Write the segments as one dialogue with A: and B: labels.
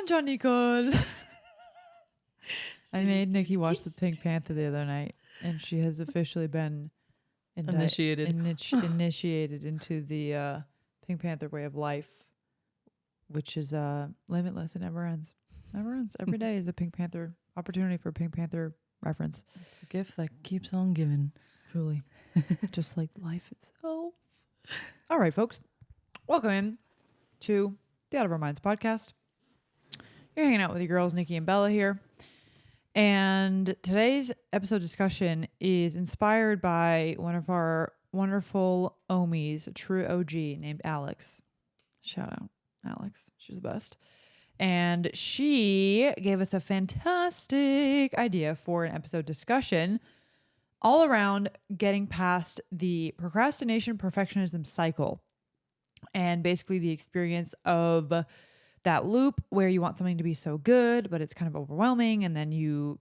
A: John Nicole. I made Nikki watch the Pink Panther the other night, and she has officially been
B: Initiated
A: into the Pink Panther way of life, which is limitless and never ends. Never ends. Every day is a Pink Panther opportunity for a Pink Panther reference.
B: It's the gift that keeps on giving.
A: Truly. Just like life itself. All right, folks. Welcome in to the Out of Our Minds podcast. You're hanging out with your girls, Nikki and Bella here. And today's episode discussion is inspired by one of our wonderful Omies, a true OG named Alex. Shout out, Alex. She's the best. And she gave us a fantastic idea for an episode discussion all around getting past the procrastination-perfectionism cycle. And basically the experience of that loop where you want something to be so good, but it's kind of overwhelming. And then you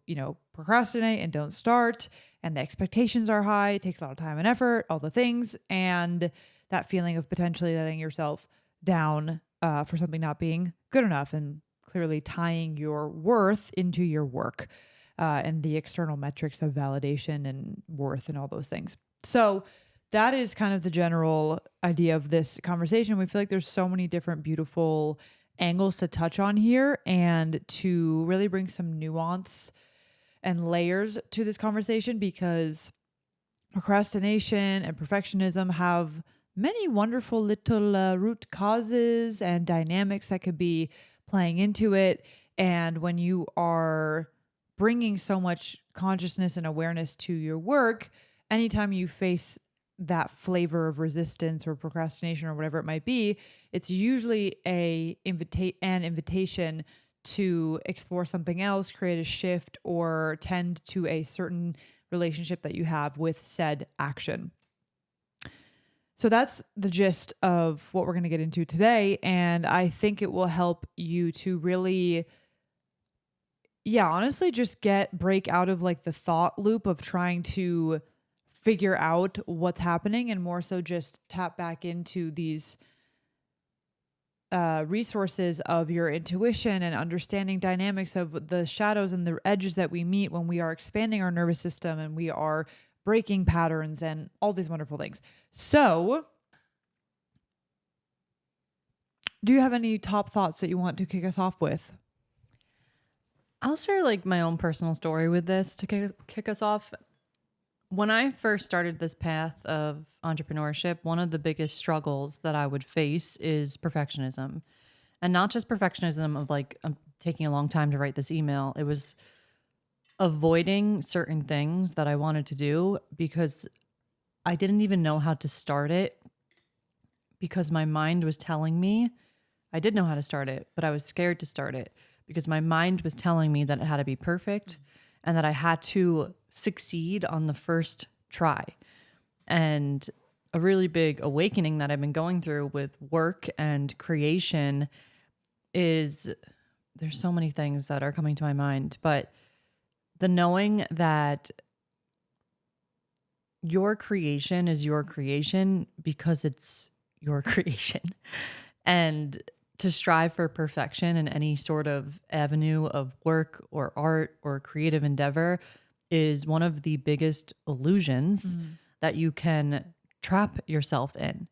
A: procrastinate and don't start. And the expectations are high. It takes a lot of time and effort, all the things. And that feeling of potentially letting yourself down for something not being good enough, and clearly tying your worth into your work and the external metrics of validation and worth and all those things. So that is kind of the general idea of this conversation. We feel like there's so many different beautiful angles to touch on here and to really bring some nuance and layers to this conversation, because procrastination and perfectionism have many wonderful little root causes and dynamics that could be playing into it. And when you are bringing so much consciousness and awareness to your work, anytime you face that flavor of resistance or procrastination or whatever it might be, it's usually an invitation to explore something else, create a shift, or tend to a certain relationship that you have with said action. So that's the gist of what we're going to get into today. And I think it will help you to really, honestly, just break out of like the thought loop of trying to figure out what's happening, and more so just tap back into these resources of your intuition and understanding dynamics of the shadows and the edges that we meet when we are expanding our nervous system and we are breaking patterns and all these wonderful things. So, do you have any top thoughts that you want to kick us off with?
B: I'll share like my own personal story with this to kick us off. When I first started this path of entrepreneurship, one of the biggest struggles that I would face is perfectionism. And not just perfectionism of like, I'm taking a long time to write this email. It was avoiding certain things that I wanted to do because I didn't even know how to start it, because my mind was telling me I did know how to start it, but I was scared to start it because my mind was telling me that it had to be perfect and that I had to succeed on the first try. And a really big awakening that I've been going through with work and creation is, there's so many things that are coming to my mind, but the knowing that your creation is your creation because it's your creation. And to strive for perfection in any sort of avenue of work or art or creative endeavor is one of the biggest illusions that you can trap yourself in.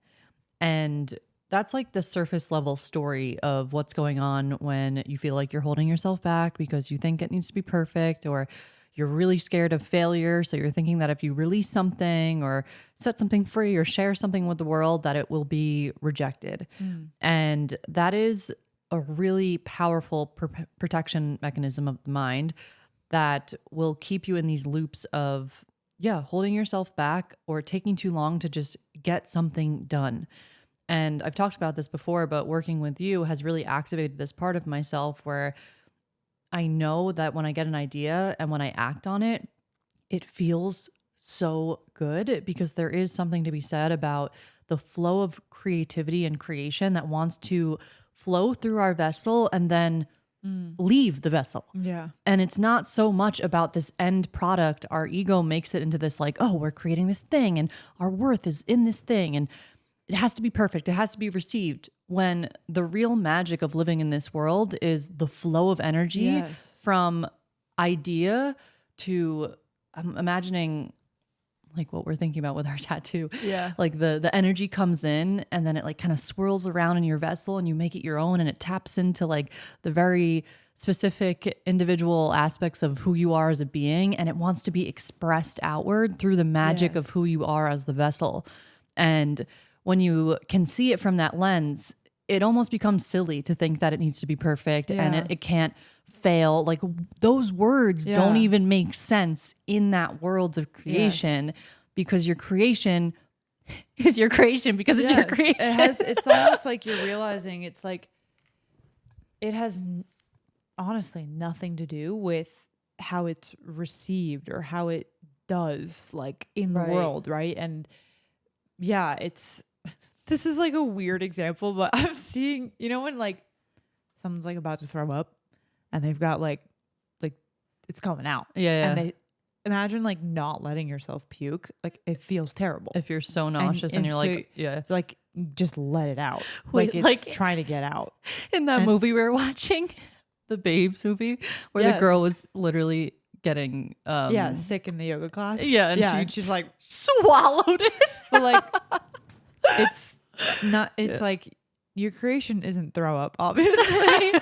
B: And that's like the surface level story of what's going on when you feel like you're holding yourself back because you think it needs to be perfect, or you're really scared of failure. So you're thinking that if you release something or set something free or share something with the world, that it will be rejected. And that is a really powerful protection mechanism of the mind that will keep you in these loops of, holding yourself back or taking too long to just get something done. And I've talked about this before, but working with you has really activated this part of myself where I know that when I get an idea and when I act on it, it feels so good, because there is something to be said about the flow of creativity and creation that wants to flow through our vessel and then leave the vessel.
A: Yeah.
B: And it's not so much about this end product. Our ego makes it into this like, oh, we're creating this thing and our worth is in this thing. And it has to be perfect. It has to be received, when the real magic of living in this world is the flow of energy
A: Yes.
B: from idea to, I'm imagining like what we're thinking about with our tattoo.
A: Yeah.
B: Like the energy comes in and then it like kind of swirls around in your vessel and you make it your own, and it taps into like the very specific individual aspects of who you are as a being, and it wants to be expressed outward through the magic of
A: Yes.
B: who you are as the vessel. And when you can see it from that lens, it almost becomes silly to think that it needs to be perfect and
A: Yeah.
B: it can't fail. Like those words don't
A: Yeah.
B: even make sense in that world of creation, because your creation is your creation because it's your
A: Yes.
B: creation.
A: It's almost like you're realizing it's like it has honestly nothing to do with how it's received or how it does like in the
B: Right.
A: world, right? And yeah, it's this is like a weird example, but I'm seeing, when like someone's like about to throw up and they've got like it's coming out.
B: Yeah.
A: And they imagine like not letting yourself puke. Like it feels terrible.
B: If you're so nauseous and, you're
A: so,
B: like, yeah.
A: like just let it out.
B: Wait,
A: Like it's trying to get out.
B: In that movie we were watching, the Babes movie, where the girl was literally getting
A: sick in the yoga class.
B: Yeah, and
A: and she's like
B: swallowed it.
A: but like it's not like your creation isn't throw up, obviously.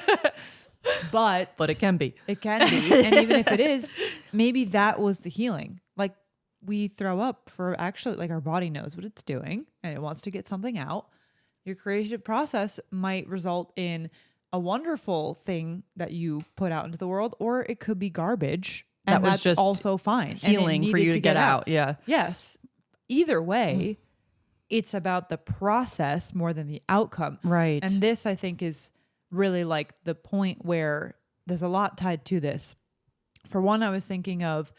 A: but
B: it can be.
A: It can be. And even if it is, maybe that was the healing. Like we throw up for actually like our body knows what it's doing and it wants to get something out. Your creative process might result in a wonderful thing that you put out into the world, or it could be garbage.
B: That
A: And
B: was
A: that's
B: just
A: also fine.
B: Healing for you to get out. Yeah.
A: Yes. Either way, it's about the process more than the outcome.
B: Right.
A: And this, I think, is really like the point where there's a lot tied to this. For one, I was thinking of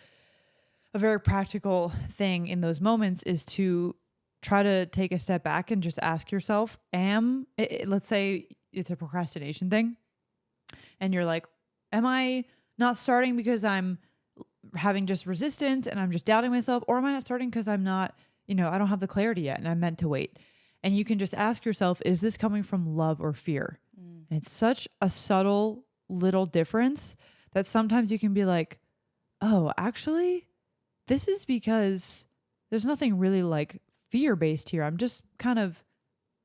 A: a very practical thing in those moments is to try to take a step back and just ask yourself, let's say it's a procrastination thing. And you're like, am I not starting because I'm having just resistance and I'm just doubting myself? Or am I not starting because I'm not, I don't have the clarity yet and I'm meant to wait? And you can just ask yourself, is this coming from love or fear? And it's such a subtle little difference that sometimes you can be like, oh, actually, this is because there's nothing really like fear-based here. I'm just kind of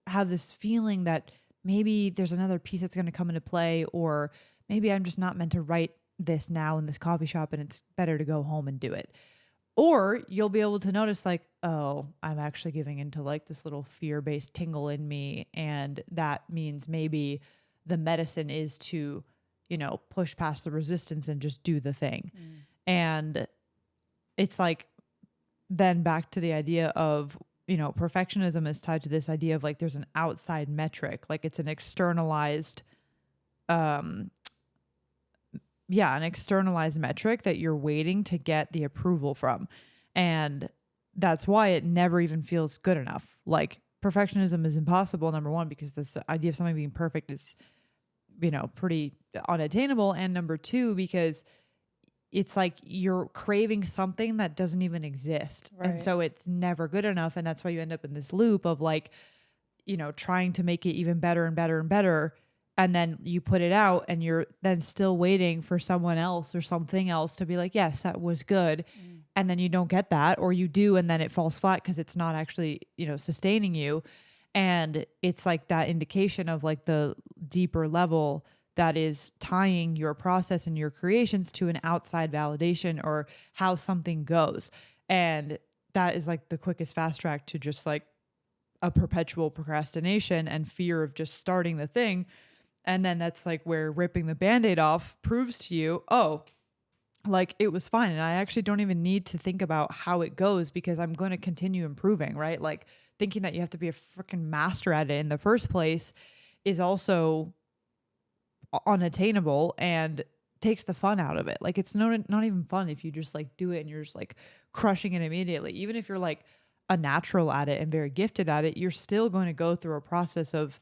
A: have this feeling that maybe there's another piece that's going to come into play, or maybe I'm just not meant to write this now in this coffee shop and it's better to go home and do it. Or you'll be able to notice like, oh, I'm actually giving into like this little fear-based tingle in me. And that means maybe the medicine is to, push past the resistance and just do the thing. And it's like, then back to the idea of, perfectionism is tied to this idea of like, there's an outside metric, like it's an externalized, an externalized metric that you're waiting to get the approval from. And that's why it never even feels good enough. Like perfectionism is impossible, number one, because this idea of something being perfect is, pretty unattainable. And number two, because it's like you're craving something that doesn't even exist. Right. And so it's never good enough. And that's why you end up in this loop of like, trying to make it even better and better and better. And then you put it out and you're then still waiting for someone else or something else to be like, yes, that was good. And then you don't get that, or you do, and then it falls flat because it's not actually, sustaining you. And it's like that indication of like the deeper level that is tying your process and your creations to an outside validation or how something goes. And that is like the quickest fast track to just like a perpetual procrastination and fear of just starting the thing. And then that's like where ripping the Band-Aid off proves to you, oh, like it was fine. And I actually don't even need to think about how it goes because I'm going to continue improving, right? Like thinking that you have to be a freaking master at it in the first place is also unattainable and takes the fun out of it. Like it's not even fun if you just like do it and you're just like crushing it immediately. Even if you're like a natural at it and very gifted at it, you're still going to go through a process of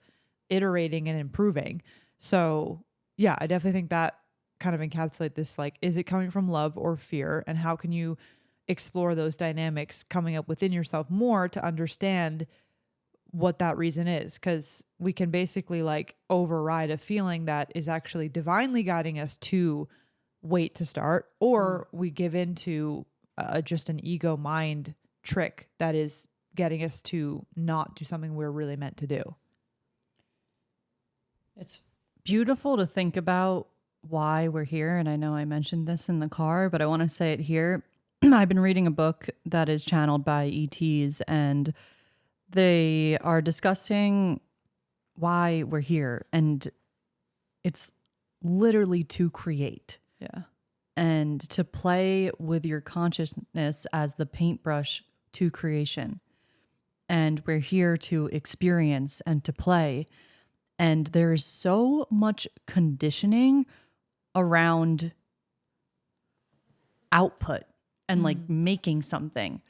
A: iterating and improving. So yeah, I definitely think that kind of encapsulate this, like, is it coming from love or fear? And how can you explore those dynamics coming up within yourself more to understand what that reason is, because we can basically like override a feeling that is actually divinely guiding us to wait to start, or we give into just an ego mind trick that is getting us to not do something we're really meant to do.
B: It's beautiful to think about why we're here. And I know I mentioned this in the car, but I want to say it here. I've been reading a book that is channeled by ETs, and they are discussing why we're here. And it's literally to create.
A: Yeah.
B: And to play with your consciousness as the paintbrush to creation. And we're here to experience and to play. And there is so much conditioning around output and like making something,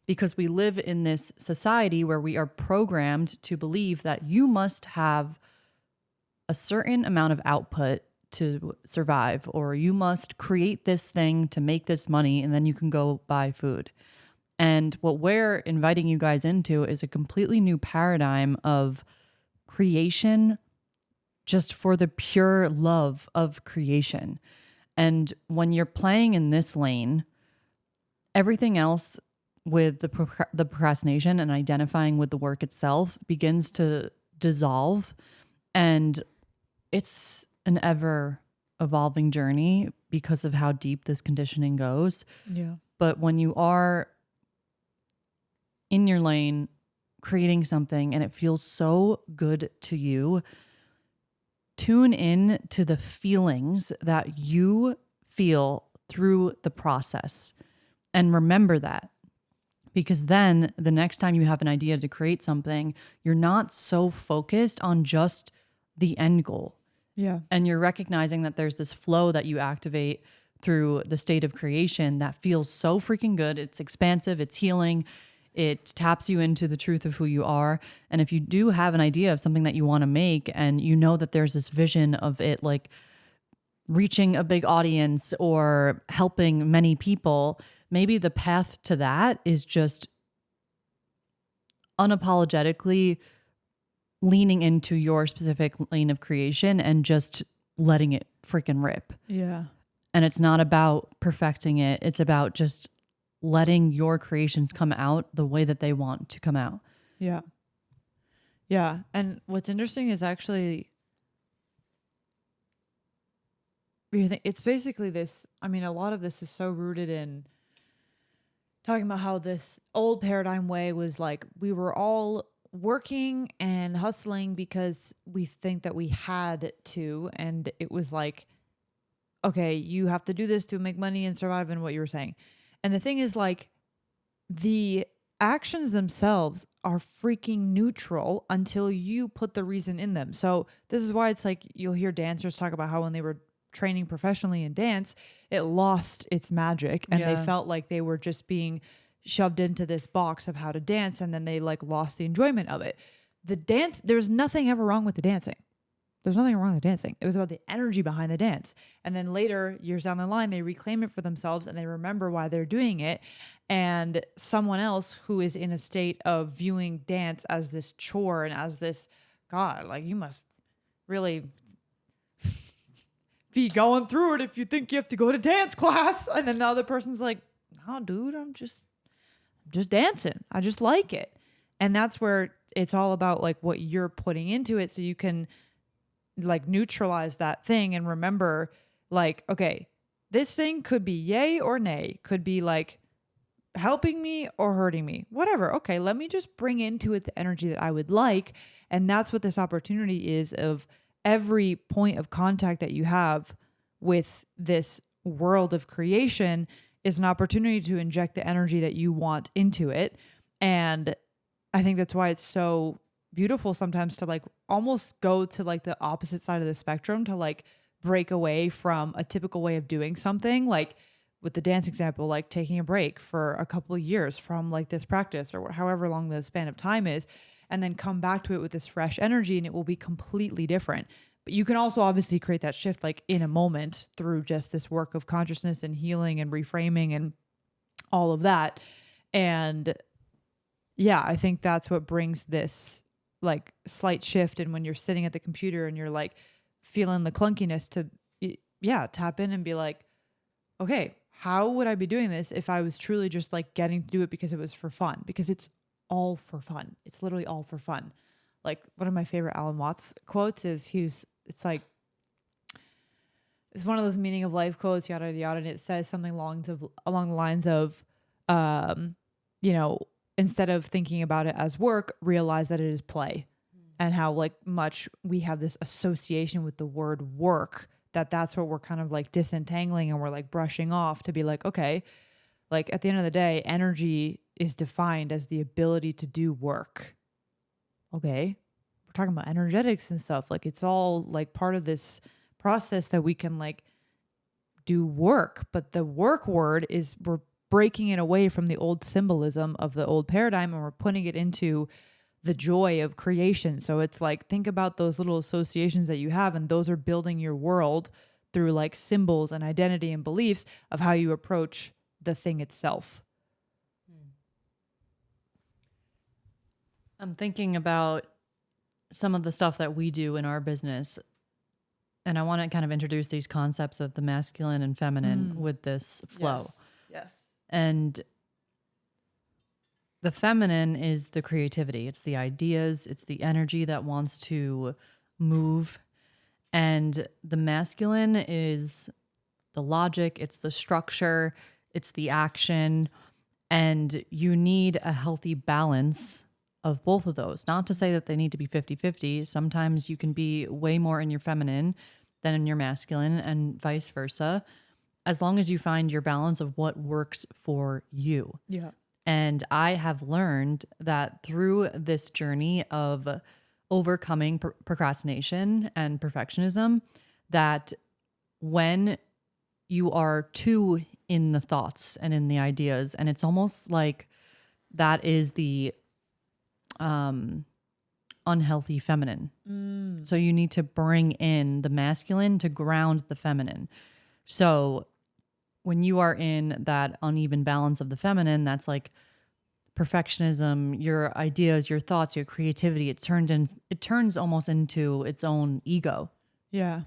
B: because we live in this society where we are programmed to believe that you must have a certain amount of output to survive, or you must create this thing to make this money and then you can go buy food. And what we're inviting you guys into is a completely new paradigm of creation, just for the pure love of creation. And when you're playing in this lane, everything else with the procrastination and identifying with the work itself begins to dissolve. And it's an ever evolving journey because of how deep this conditioning goes.
A: Yeah.
B: But when you are in your lane creating something and it feels so good to you, tune in to the feelings that you feel through the process and remember that. Because then the next time you have an idea to create something, you're not so focused on just the end goal.
A: Yeah.
B: And you're recognizing that there's this flow that you activate through the state of creation that feels so freaking good. It's expansive, it's healing, it taps you into the truth of who you are. And if you do have an idea of something that you want to make and you know that there's this vision of it like reaching a big audience or helping many people, maybe the path to that is just unapologetically leaning into your specific lane of creation and just letting it freaking rip.
A: Yeah.
B: And it's not about perfecting it. It's about just letting your creations come out the way that they want to come out.
A: Yeah. Yeah. And what's interesting is actually, it's basically this, I mean, a lot of this is so rooted in talking about how this old paradigm way was like, we were all working and hustling because we think that we had to. And it was like, okay, you have to do this to make money and survive, and what you were saying. And the thing is, like, the actions themselves are freaking neutral until you put the reason in them. So this is why it's like you'll hear dancers talk about how when they were training professionally in dance, it lost its magic and they felt like they were just being shoved into this box of how to dance, and then they like lost the enjoyment of it. The dance, there's nothing ever wrong with the dancing. There's nothing wrong with the dancing. It was about the energy behind the dance. And then later, years down the line, they reclaim it for themselves and they remember why they're doing it. And someone else who is in a state of viewing dance as this chore and as this, God, like you must really be going through it if you think you have to go to dance class. And then the other person's like, no, dude, I'm just dancing. I just like it. And that's where it's all about like what you're putting into it, so you can like neutralize that thing and remember like, okay, this thing could be yay or nay, could be like helping me or hurting me, whatever. Okay, let me just bring into it the energy that I would like. And that's what this opportunity is, of every point of contact that you have with this world of creation is an opportunity to inject the energy that you want into it. And I think that's why it's so beautiful sometimes to like almost go to like the opposite side of the spectrum, to like break away from a typical way of doing something, like with the dance example, like taking a break for a couple of years from like this practice or however long the span of time is, and then come back to it with this fresh energy, and it will be completely different. But you can also obviously create that shift like in a moment through just this work of consciousness and healing and reframing and all of that. And yeah, I think that's what brings this like slight shift in when you're sitting at the computer and you're like feeling the clunkiness to tap in and be like, okay, how would I be doing this if I was truly just like getting to do it because it was for fun? Because it's all for fun. It's literally all for fun. Like one of my favorite Alan Watts quotes is it's like, it's one of those meaning of life quotes, yada, yada, yada. And it says something along the lines of, you know, instead of thinking about it as work, realize that it is play. And how like much we have this association with the word work, that's what we're kind of like disentangling and we're like brushing off to be like, okay, like at the end of the day, energy is defined as the ability to do work. Okay. We're talking about energetics and stuff. Like it's all like part of this process that we can like do work. But the work word is we're breaking it away from the old symbolism of the old paradigm and we're putting it into the joy of creation. So it's like, think about those little associations that you have, and those are building your world through like symbols and identity and beliefs of how you approach the thing itself.
B: I'm thinking about some of the stuff that we do in our business, and I want to kind of introduce these concepts of the masculine and feminine with this flow.
A: Yes.
B: And the feminine is the creativity. It's the ideas. It's the energy that wants to move. And the masculine is the logic. It's the structure. It's the action. And you need a healthy balance of both of those. Not to say that they need to be 50-50. Sometimes you can be way more in your feminine than in your masculine and vice versa, as long as you find your balance of what works for you.
A: Yeah.
B: And I have learned that through this journey of overcoming procrastination and perfectionism, that when you are too in the thoughts and in the ideas, and it's almost like that is the unhealthy feminine. So you need to bring in the masculine to ground the feminine. So when you are in that uneven balance of the feminine, that's like perfectionism, your ideas, your thoughts, your creativity, it turns almost into its own ego.
A: Yeah.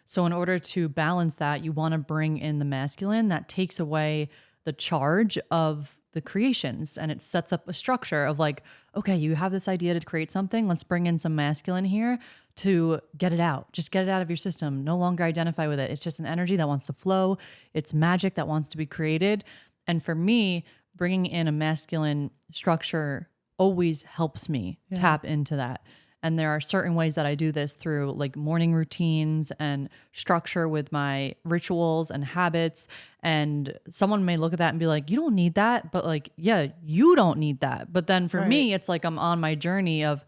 B: So in order to balance that, you want to bring in the masculine that takes away the charge of the creations, and it sets up a structure of like, okay, you have this idea to create something. Let's bring in some masculine here to get it out. Just get it out of your system. No longer identify with it. It's just an energy that wants to flow. It's magic that wants to be created. And for me, bringing in a masculine structure always helps me tap into that. And there are certain ways that I do this through like morning routines and structure with my rituals and habits. And someone may look at that and be like, you don't need that. But like, yeah, you don't need that. But then for me, it's like I'm on my journey of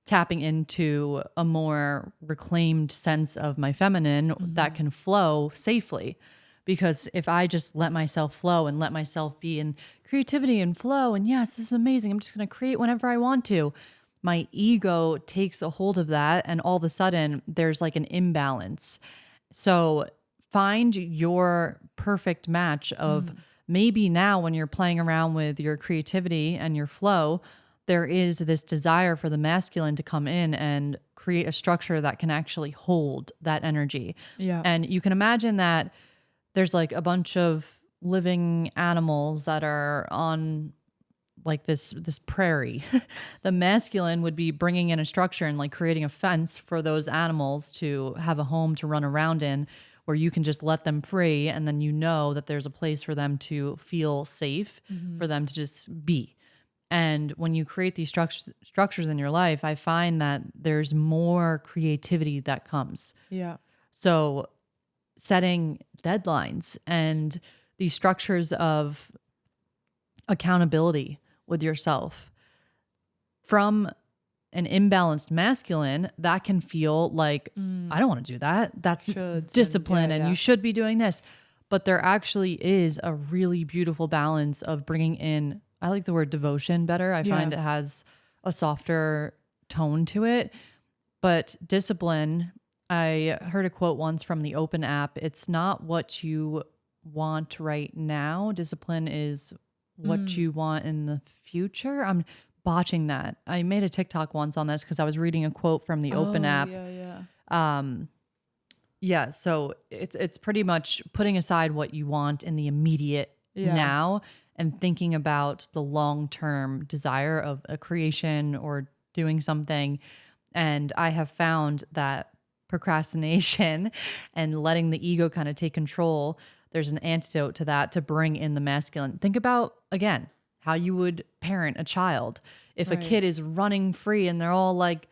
B: tapping into a more reclaimed sense of my feminine that can flow safely. Because if I just let myself flow and let myself be in creativity and flow, and yes, this is amazing, I'm just going to create whenever I want to, my ego takes a hold of that, and all of a sudden there's like an imbalance. So find your perfect match of maybe now when you're playing around with your creativity and your flow, there is this desire for the masculine to come in and create a structure that can actually hold that energy.
A: Yeah.
B: And you can imagine that there's like a bunch of living animals that are on like this prairie. The masculine would be bringing in a structure and like creating a fence for those animals to have a home to run around in, where you can just let them free, and then you know that there's a place for them to feel safe, for them to just be. And when you create these structures in your life, I find that there's more creativity that comes.
A: Yeah.
B: So setting deadlines and these structures of accountability with yourself from an imbalanced masculine, that can feel like, I don't want to do that. That's discipline and you should be doing this. But there actually is a really beautiful balance of bringing in, I like the word devotion better. I find it has a softer tone to it. But discipline, I heard a quote once from the Open app. It's not what you want right now. Discipline is what you want in the future. I'm botching that. I made a TikTok once on this because I was reading a quote from the Open app. Yeah, so it's pretty much putting aside what you want in the immediate now and thinking about the long-term desire of a creation or doing something. And I have found that procrastination and letting the ego kind of take control, there's an antidote to that to bring in the masculine. Think about, again, how you would parent a child. If a kid is running free and they're all like,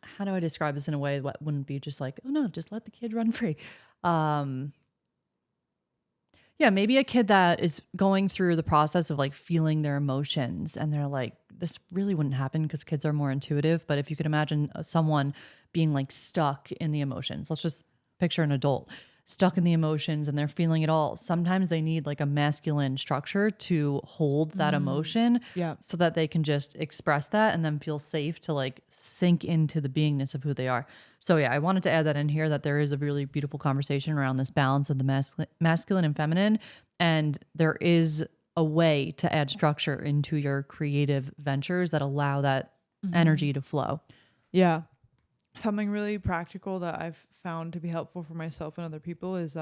B: how do I describe this in a way that wouldn't be just like, oh no, just let the kid run free. Yeah, maybe a kid that is going through the process of like feeling their emotions and they're like, this really wouldn't happen because kids are more intuitive. But if you could imagine someone being like stuck in the emotions, let's just picture an adult stuck in the emotions and they're feeling it all. Sometimes they need like a masculine structure to hold that emotion so that they can just express that and then feel safe to like sink into the beingness of who they are. So yeah, I wanted to add that in here, that there is a really beautiful conversation around this balance of the masculine and feminine. And there is a way to add structure into your creative ventures that allow that energy to flow.
A: Yeah. Something really practical that I've found to be helpful for myself and other people is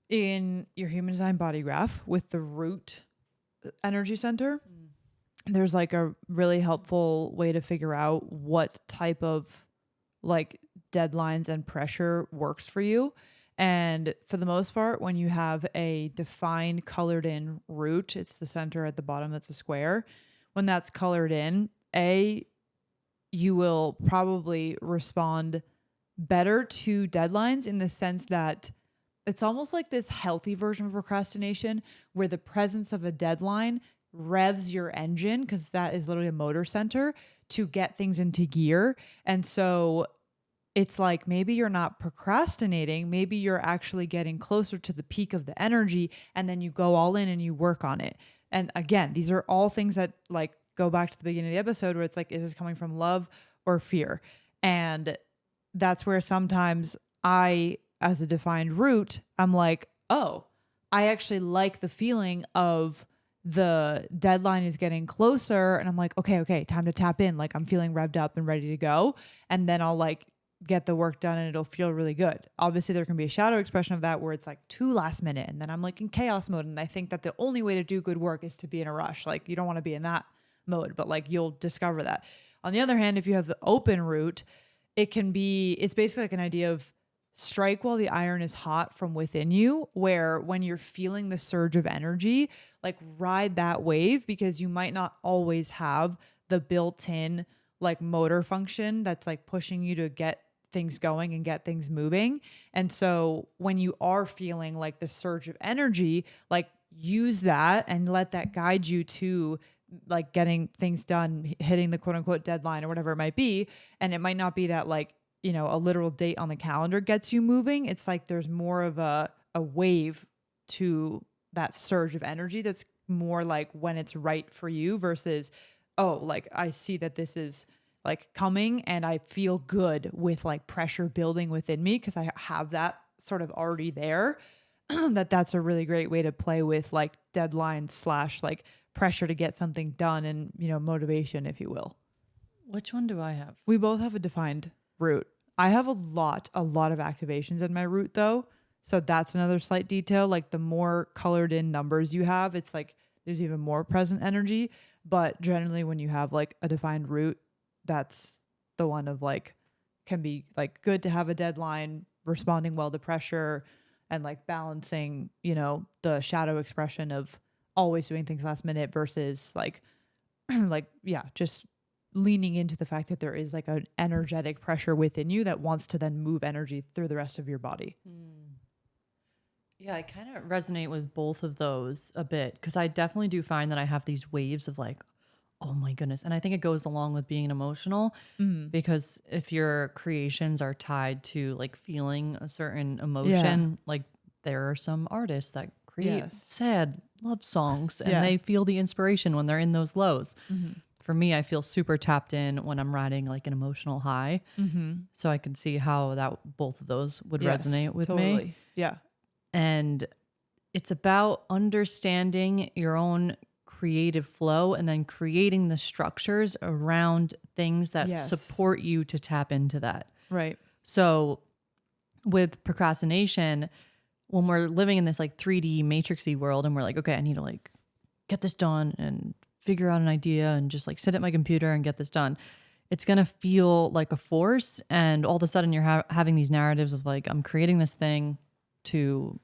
A: in your human design body graph with the root energy center, there's like a really helpful way to figure out what type of like deadlines and pressure works for you. And for the most part, when you have a defined colored in root, it's the center at the bottom that's a square. When that's colored in, you will probably respond better to deadlines in the sense that it's almost like this healthy version of procrastination where the presence of a deadline revs your engine, because that is literally a motor center, to get things into gear. And so it's like maybe you're not procrastinating, maybe you're actually getting closer to the peak of the energy, and then you go all in and you work on it. And again, these are all things that like go back to the beginning of the episode where it's like, is this coming from love or fear? And that's where sometimes I, as a defined root, I'm like, oh, I actually like the feeling of the deadline is getting closer. And I'm like, okay, time to tap in. Like I'm feeling revved up and ready to go. And then I'll like get the work done and it'll feel really good. Obviously there can be a shadow expression of that where it's like too last minute and then I'm like in chaos mode. And I think that the only way to do good work is to be in a rush. Like you don't want to be in that mode, but like you'll discover that. On the other hand, if you have the open root, it's basically like an idea of strike while the iron is hot from within you, where when you're feeling the surge of energy, like ride that wave, because you might not always have the built-in like motor function that's like pushing you to get things going and get things moving. And so when you are feeling like the surge of energy, like use that and let that guide you to like getting things done, hitting the quote unquote deadline or whatever it might be. And it might not be that like, you know, a literal date on the calendar gets you moving. It's like there's more of a wave to that surge of energy that's more like when it's right for you versus, oh, like I see that this is like coming and I feel good with like pressure building within me because I have that sort of already there. That's a really great way to play with like deadlines / like pressure to get something done and, you know, motivation, if you will.
B: Which one do I have?
A: We both have a defined root. I have a lot of activations in my root though. So that's another slight detail. Like the more colored in numbers you have, it's like there's even more present energy. But generally when you have like a defined root, that's the one of like, can be like good to have a deadline, responding well to pressure, and like balancing, you know, the shadow expression of always doing things last minute versus like, just leaning into the fact that there is like an energetic pressure within you that wants to then move energy through the rest of your body.
B: Yeah, I kind of resonate with both of those a bit because I definitely do find that I have these waves of like, oh my goodness. And I think it goes along with being emotional because if your creations are tied to like feeling a certain emotion, like there are some artists that create sad love songs and they feel the inspiration when they're in those lows. For me, I feel super tapped in when I'm riding like an emotional high. So I can see how that both of those would resonate with me.
A: Yeah.
B: And it's about understanding your own creative flow and then creating the structures around things that
A: Yes.
B: support you to tap into that.
A: Right.
B: So with procrastination, when we're living in this like 3D matrixy world and we're like, okay, I need to like get this done and figure out an idea and just like sit at my computer and get this done, it's going to feel like a force. And all of a sudden you're having these narratives of like, I'm creating this thing to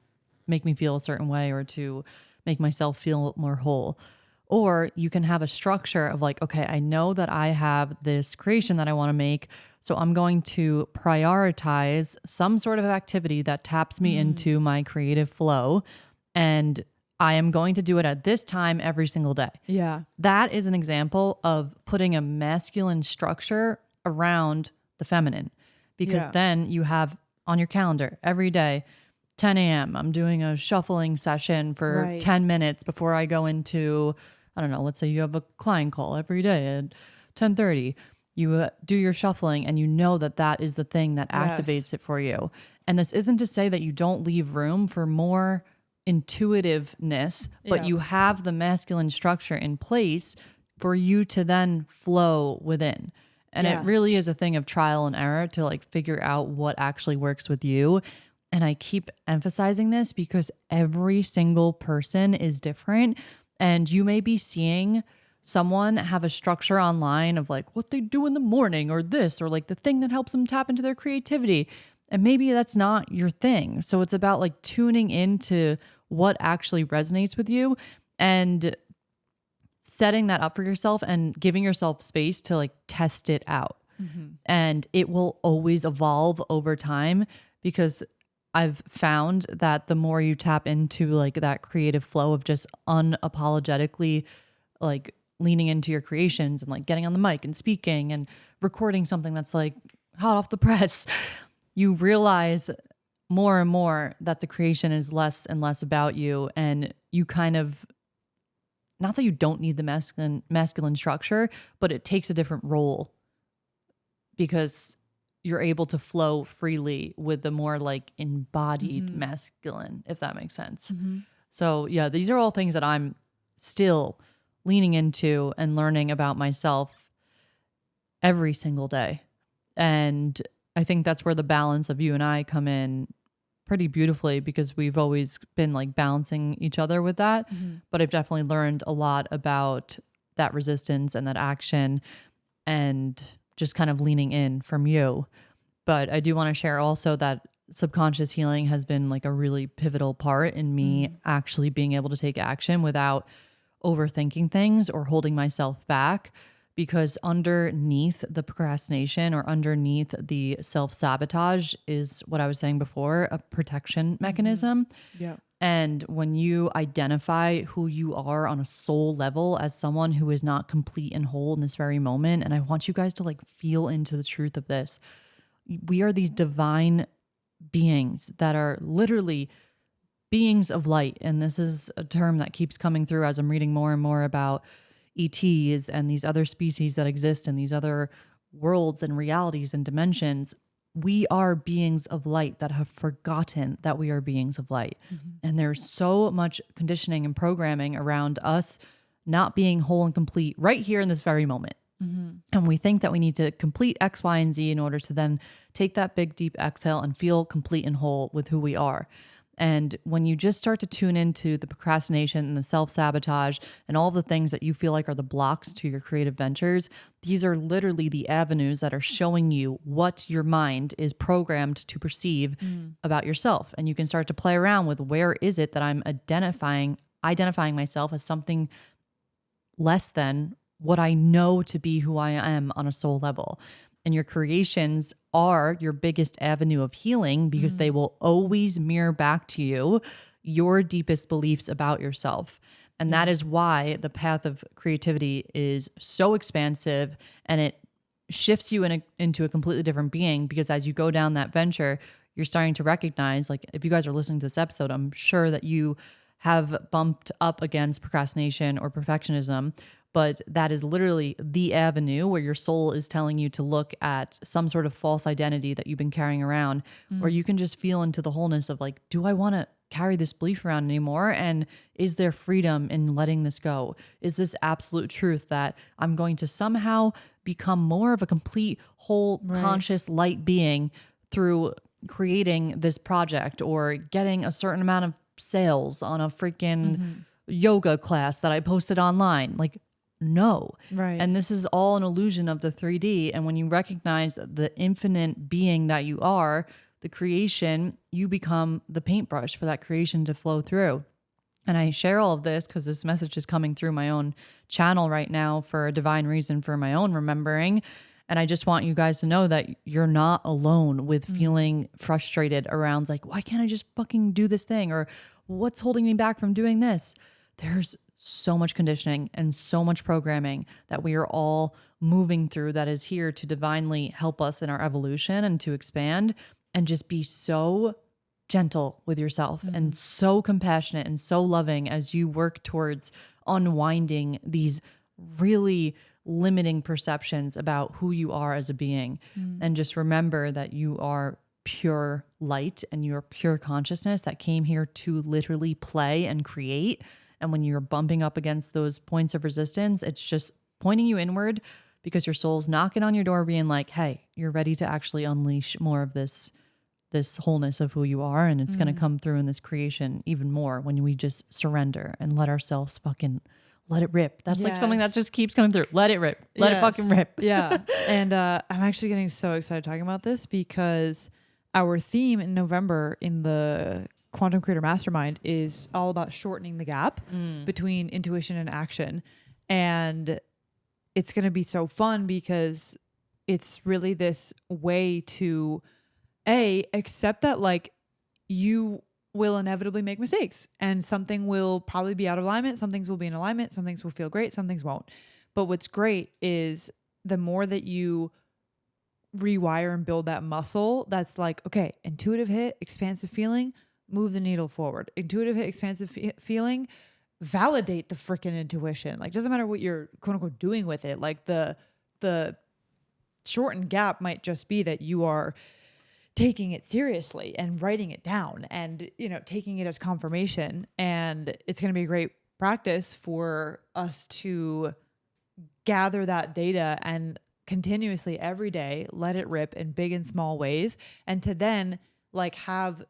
B: make me feel a certain way or to make myself feel more whole. Or you can have a structure of like, okay, I know that I have this creation that I want to make. So I'm going to prioritize some sort of activity that taps me into my creative flow. And I am going to do it at this time every single day.
A: Yeah.
B: That is an example of putting a masculine structure around the feminine. Because then you have on your calendar every day, 10 a.m., I'm doing a shuffling session for 10 minutes before I go into, I don't know, let's say you have a client call every day at 10:30. You do your shuffling and you know that that is the thing that activates it for you. And this isn't to say that you don't leave room for more intuitiveness, but you have the masculine structure in place for you to then flow within. And it really is a thing of trial and error to like figure out what actually works with you. And I keep emphasizing this because every single person is different. And you may be seeing someone have a structure online of like what they do in the morning or this, or like the thing that helps them tap into their creativity. And maybe that's not your thing. So it's about like tuning into what actually resonates with you and setting that up for yourself and giving yourself space to like test it out. And it will always evolve over time because I've found that the more you tap into like that creative flow of just unapologetically like leaning into your creations and like getting on the mic and speaking and recording something that's like hot off the press, you realize more and more that the creation is less and less about you. And you kind of, not that you don't need the masculine structure, but it takes a different role because you're able to flow freely with the more like embodied masculine, if that makes sense. So yeah, these are all things that I'm still leaning into and learning about myself every single day. And I think that's where the balance of you and I come in pretty beautifully because we've always been like balancing each other with that. But I've definitely learned a lot about that resistance and that action and just kind of leaning in from you. But I do want to share also that subconscious healing has been like a really pivotal part in me actually being able to take action without overthinking things or holding myself back. Because underneath the procrastination or underneath the self-sabotage is what I was saying before, a protection mechanism.
A: Yeah.
B: And when you identify who you are on a soul level as someone who is not complete and whole in this very moment, and I want you guys to like feel into the truth of this. We are these divine beings that are literally beings of light. And this is a term that keeps coming through as I'm reading more and more about ETs and these other species that exist in these other worlds and realities and dimensions. We are beings of light that have forgotten that we are beings of light. And there's so much conditioning and programming around us not being whole and complete right here in this very moment. And we think that we need to complete X, Y, and Z in order to then take that big, deep exhale and feel complete and whole with who we are. And when you just start to tune into the procrastination and the self-sabotage and all the things that you feel like are the blocks to your creative ventures, these are literally the avenues that are showing you what your mind is programmed to perceive about yourself. And you can start to play around with where is it that I'm identifying myself as something less than what I know to be who I am on a soul level. And your creations are your biggest avenue of healing because they will always mirror back to you your deepest beliefs about yourself. And that is why the path of creativity is so expansive and it shifts you into a completely different being, because as you go down that venture, you're starting to recognize, like if you guys are listening to this episode, I'm sure that you have bumped up against procrastination or perfectionism, but that is literally the avenue where your soul is telling you to look at some sort of false identity that you've been carrying around, where you can just feel into the wholeness of like, do I want to carry this belief around anymore? And is there freedom in letting this go? Is this absolute truth that I'm going to somehow become more of a complete, whole, conscious light being through creating this project or getting a certain amount of sales on a freaking yoga class that I posted online? Like, no.
A: Right.
B: And this is all an illusion of the 3D. And when you recognize the infinite being that you are, the creation, you become the paintbrush for that creation to flow through. And I share all of this because this message is coming through my own channel right now for a divine reason, for my own remembering. And I just want you guys to know that you're not alone with feeling frustrated around like, why can't I just fucking do this thing? Or what's holding me back from doing this? There's so much conditioning and so much programming that we are all moving through that is here to divinely help us in our evolution and to expand, and just be so gentle with yourself and so compassionate and so loving as you work towards unwinding these really limiting perceptions about who you are as a being. And just remember that you are pure light and you're pure consciousness that came here to literally play and create. And when you're bumping up against those points of resistance, it's just pointing you inward because your soul's knocking on your door being like, hey, you're ready to actually unleash more of this wholeness of who you are. And it's going to come through in this creation even more when we just surrender and let ourselves fucking let it rip. That's like something that just keeps coming through. Let it rip. Let it fucking rip.
A: Yeah. And I'm actually getting so excited talking about this because our theme in November in the Quantum Creator Mastermind is all about shortening the gap between intuition and action. And it's going to be so fun because it's really this way to accept that like you will inevitably make mistakes and something will probably be out of alignment. Some things will be in alignment. Some things will feel great. Some things won't. But what's great is the more that you rewire and build that muscle, that's like, okay, intuitive hit, expansive feeling, move the needle forward. Intuitive hit, expansive feeling, validate the freaking intuition. Like, doesn't matter what you're quote unquote doing with it. Like the shortened gap might just be that you are taking it seriously and writing it down and, taking it as confirmation. And it's going to be a great practice for us to gather that data and continuously every day, let it rip in big and small ways. And to then like have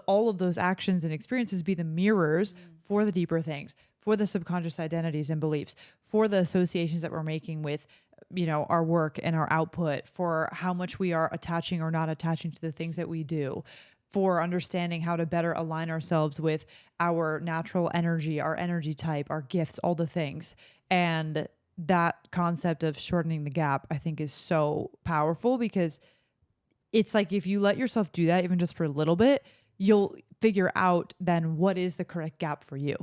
A: all of those actions and experiences be the mirrors for the deeper things, for the subconscious identities and beliefs, for the associations that we're making with our work and our output, for how much we are attaching or not attaching to the things that we do, for understanding how to better align ourselves with our natural energy, our energy type, our gifts, all the things. And that concept of shortening the gap, I think, is so powerful because it's like if you let yourself do that, even just for a little bit, you'll figure out then what is the correct gap for you.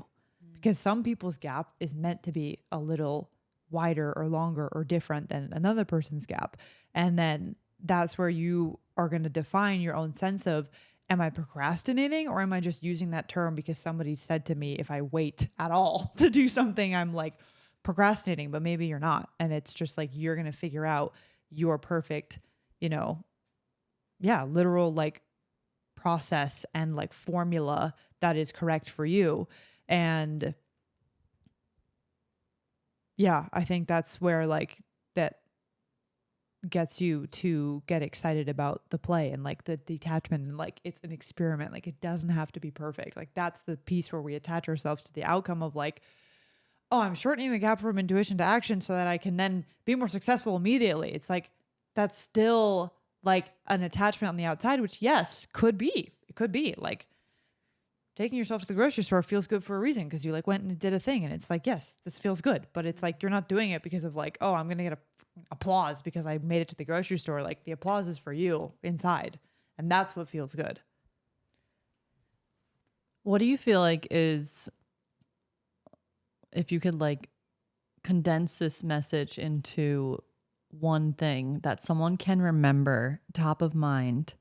A: Because some people's gap is meant to be a little wider or longer or different than another person's gap. And then that's where you are going to define your own sense of, am I procrastinating or am I just using that term because somebody said to me, if I wait at all to do something, I'm like procrastinating, but maybe you're not. And it's just like, you're going to figure out your perfect, literal like process and like formula that is correct for you. And yeah, I think that's where like that gets you to get excited about the play and like the detachment and like it's an experiment. Like it doesn't have to be perfect. Like that's the piece where we attach ourselves to the outcome of like, oh, I'm shortening the gap from intuition to action so that I can then be more successful immediately. It's like, that's still like an attachment on the outside, which yes, could be. It could be like taking yourself to the grocery store feels good for a reason because you like went and did a thing and it's like, yes, this feels good. But it's like, you're not doing it because of like, oh, I'm going to get applause because I made it to the grocery store. Like the applause is for you inside. And that's what feels good.
B: What do you feel like is, if you could like condense this message into one thing that someone can remember top of mind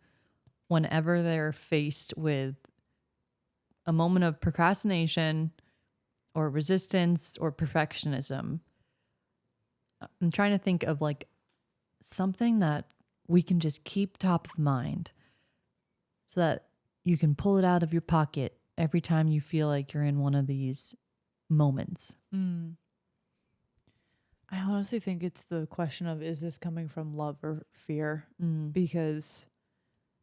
B: whenever they're faced with a moment of procrastination or resistance or perfectionism, I'm trying to think of like something that we can just keep top of mind so that you can pull it out of your pocket every time you feel like you're in one of these moments.
A: I honestly think it's the question of, is this coming from love or fear? Because,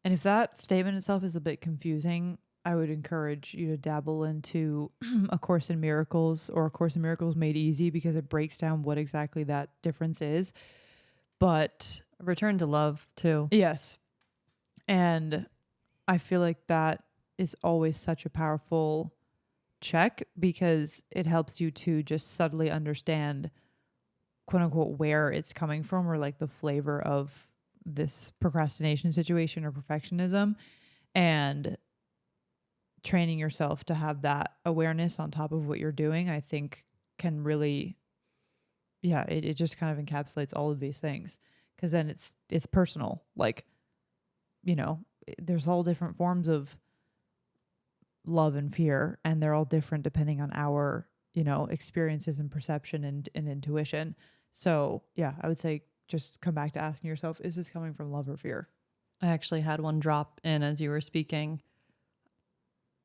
A: and if that statement itself is a bit confusing, I would encourage you to dabble into A Course in Miracles or A Course in Miracles Made Easy, because it breaks down what exactly that difference is. But
B: Return to love too.
A: yes. And I feel like that is always such a powerful check, because it helps you to just subtly understand, quote unquote, where it's coming from, or like the flavor of this procrastination situation or perfectionism, and training yourself to have that awareness on top of what you're doing, I think can really, it just kind of encapsulates all of these things, because then it's personal. Like, there's all different forms of love and fear, and they're all different depending on our, experiences and perception and intuition. So yeah, I would say just come back to asking yourself, is this coming from love or fear?
B: I actually had one drop in as you were speaking.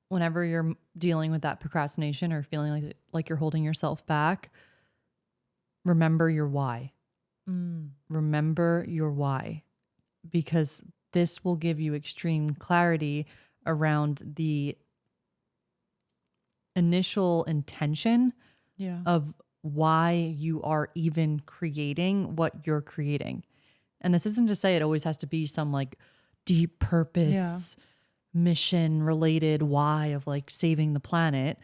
B: Whenever you're dealing with that procrastination or feeling like you're holding yourself back, remember your why. Remember your why, because this will give you extreme clarity around the initial intention of why you are even creating what you're creating. And this isn't to say it always has to be some like deep purpose, mission related why of like saving the planet.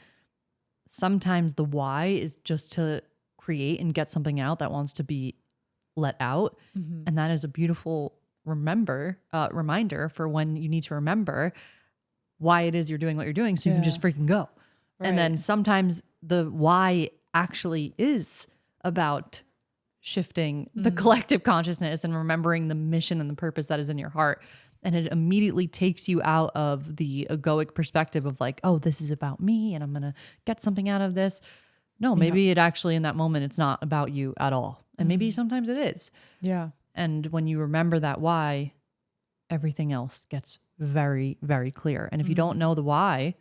B: Sometimes the why is just to create and get something out that wants to be let out. And that is a beautiful reminder for when you need to remember why it is you're doing what you're doing, so you can just freaking go. Right. And then sometimes the why actually is about shifting the collective consciousness and remembering the mission and the purpose that is in your heart. And it immediately takes you out of the egoic perspective of like, oh, this is about me and I'm going to get something out of this. No, maybe it actually in that moment, it's not about you at all. And maybe sometimes it is.
A: Yeah.
B: And when you remember that why, everything else gets very, very clear. And if you don't know the why,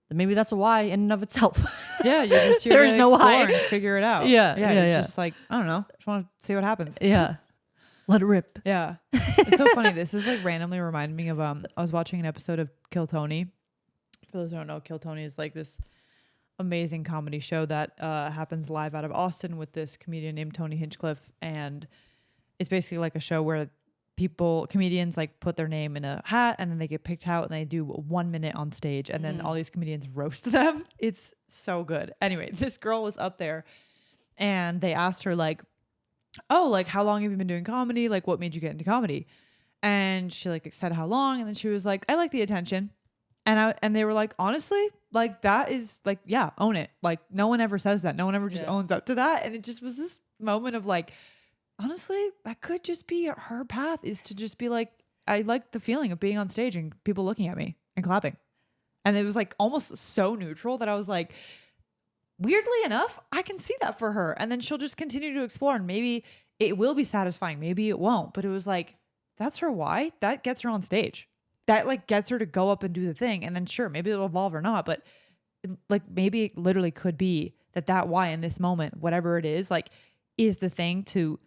B: then maybe that's a why in and of itself.
A: Yeah, you're just here
B: There's
A: to
B: no
A: explore
B: why.
A: and figure it out.
B: Yeah.
A: Just like, I don't know, just want to see what happens.
B: Yeah. Let it rip.
A: Yeah. It's so funny. This is like randomly reminded me of, I was watching an episode of Kill Tony. For those who don't know, Kill Tony is like this amazing comedy show that happens live out of Austin with this comedian named Tony Hinchcliffe. And it's basically like a show where comedians like put their name in a hat and then they get picked out and they do 1 minute on stage and then all these comedians roast them. It's so good. Anyway, this girl was up there and they asked her like, oh, like how long have you been doing comedy? Like what made you get into comedy? And she like said how long, and then she was like, I like the attention. And they were like, honestly, like that is like, yeah, own it. Like no one ever says that. No one ever just owns up to that. And it just was this moment of like, honestly, that could just be her path, is to just be like, I like the feeling of being on stage and people looking at me and clapping. And it was like almost so neutral that I was like, weirdly enough, I can see that for her. And then she'll just continue to explore and maybe it will be satisfying. Maybe it won't. But it was like, that's her why. That gets her on stage. That like gets her to go up and do the thing. And then sure, maybe it'll evolve or not. But like maybe it literally could be that why in this moment, whatever it is, like is the thing to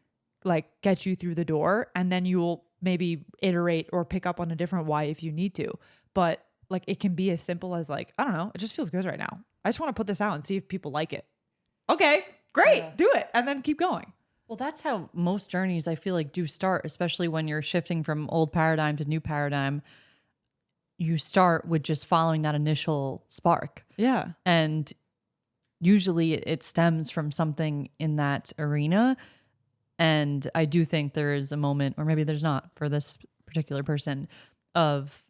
A: like get you through the door. And then you'll maybe iterate or pick up on a different why if you need to. But like it can be as simple as like, I don't know, it just feels good right now. I just want to put this out and see if people like it. Okay, great, do it. And then keep going.
B: Well, that's how most journeys I feel like do start, especially when you're shifting from old paradigm to new paradigm. You start with just following that initial spark.
A: Yeah.
B: And usually it stems from something in that arena. And I do think there is a moment, or maybe there's not for this particular person, of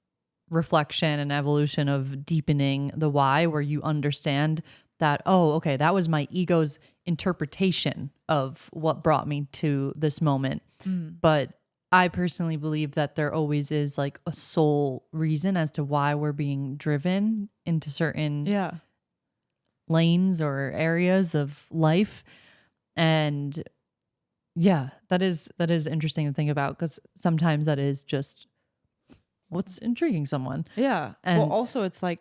B: reflection and evolution of deepening the why, where you understand that, oh, okay, that was my ego's interpretation of what brought me to this moment. But I personally believe that there always is like a soul reason as to why we're being driven into certain lanes or areas of life. And Yeah, that is interesting to think about, because sometimes that is just what's intriguing someone.
A: Yeah.
B: And
A: Well, also it's like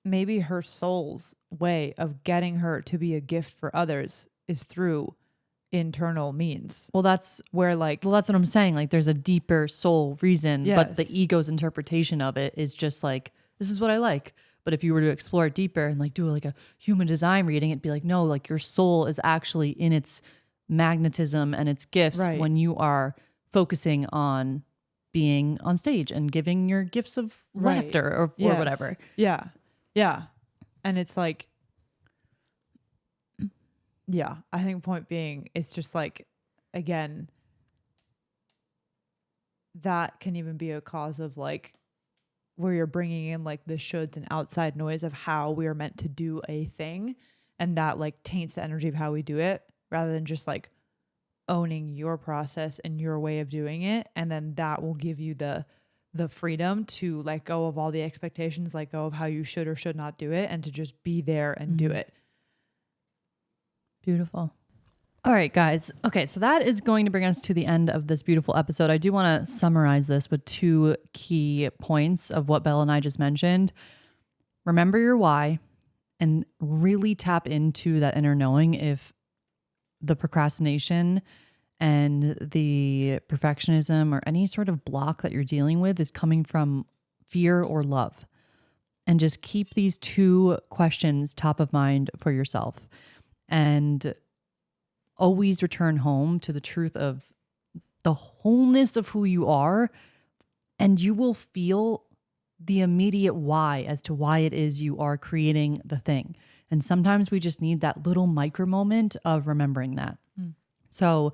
A: maybe her soul's way of getting her to be a gift for others is through internal means.
B: that's
A: Where like,
B: what I'm saying. Like, there's a deeper soul reason, but the
A: yes.
B: ego's interpretation of it is just like, this is what I like. But if you were to explore it deeper and like do like a human design reading, it'd be like, no, like your soul is actually in its magnetism and its gifts
A: Right.
B: when you are focusing on being on stage and giving your gifts of
A: Right.
B: laughter or
A: Yes.
B: whatever.
A: Yeah. Yeah. And it's like, yeah, I think point being, it's just like, again, that can even be a cause of like where you're bringing in like the shoulds and outside noise of how we are meant to do a thing. And that like taints the energy of how we do it rather than just like owning your process and your way of doing it. And then that will give you the freedom to let go of all the expectations, let go of how you should or should not do it, and to just be there and do it.
B: Beautiful. All right, guys. Okay, so that is going to bring us to the end of this beautiful episode. I do want to summarize this with 2 key points of what Bella and I just mentioned. Remember your why and really tap into that inner knowing if the procrastination and the perfectionism or any sort of block that you're dealing with is coming from fear or love. And just keep these 2 questions top of mind for yourself. And always return home to the truth of the wholeness of who you are, and you will feel the immediate why as to why it is you are creating the thing. And sometimes we just need that little micro moment of remembering that. So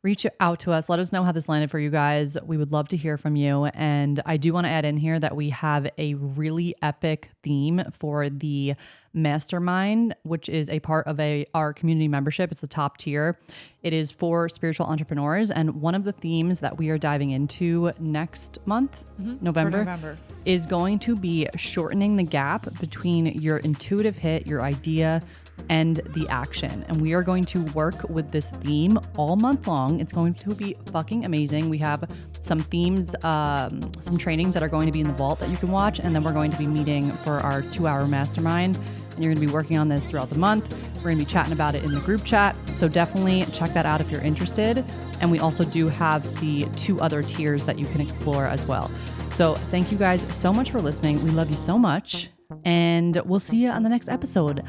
B: reach out to us. Let us know how this landed for you guys. We would love to hear from you. And I do want to add in here that we have a really epic theme for the mastermind, which is a part of our community membership. It's the top tier. It is for spiritual entrepreneurs. And one of the themes that we are diving into next month, November, is going to be shortening the gap between your intuitive hit, your idea, and the action. And we are going to work with this theme all month long. It's going to be fucking amazing. We have some themes, some trainings that are going to be in the vault that you can watch. And then we're going to be meeting for our 2-hour mastermind. And you're going to be working on this throughout the month. We're going to be chatting about it in the group chat. So definitely check that out if you're interested. And we also do have the 2 other tiers that you can explore as well. So thank you guys so much for listening. We love you so much. And we'll see you on the next episode.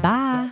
B: Bye.